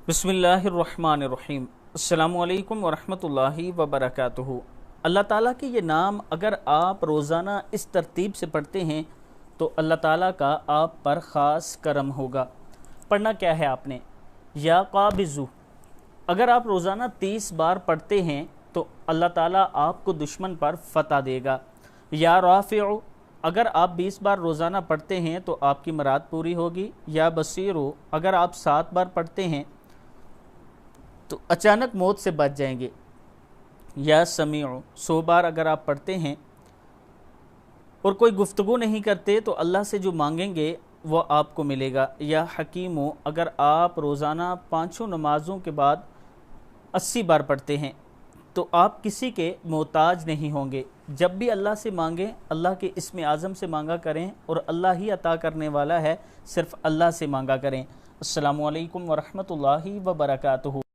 बिस्मिल्लाहिर्रहमानिर्रहीम। अस्सलामु अलैकुम वरहमतुल्लाहि वबरकातुहू। अल्लाह ताला के ये नाम अगर आप रोज़ाना इस तरतीब से पढ़ते हैं तो अल्लाह ताला का आप पर ख़ास करम होगा। पढ़ना क्या है आपने? या काबिज़ु, अगर आप रोज़ाना 30 बार पढ़ते हैं तो अल्लाह ताला आपको दुश्मन पर फ़तह देगा। या राफ़िउ, अगर आप 20 बार रोज़ाना पढ़ते हैं तो आपकी मुराद पूरी होगी। या बसीरु, अगर आप 7 बार पढ़ते हैं तो अचानक मौत से बच जाएंगे। या समीउ, 100 बार अगर आप पढ़ते हैं और कोई गुफ्तगू नहीं करते तो अल्लाह से जो मांगेंगे वो आपको मिलेगा। या हकीमो, अगर आप रोज़ाना 5 नमाज़ों के बाद 80 बार पढ़ते हैं तो आप किसी के मोहताज नहीं होंगे। जब भी अल्लाह से मांगें अल्लाह के इस्म आज़म से मांगा करें और अल्लाह ही अता करने वाला है, सिर्फ़ अल्लाह से मांगा करें। अस्सलामु अलैकुम वरहमतुल्लाहि वबरकातुहू।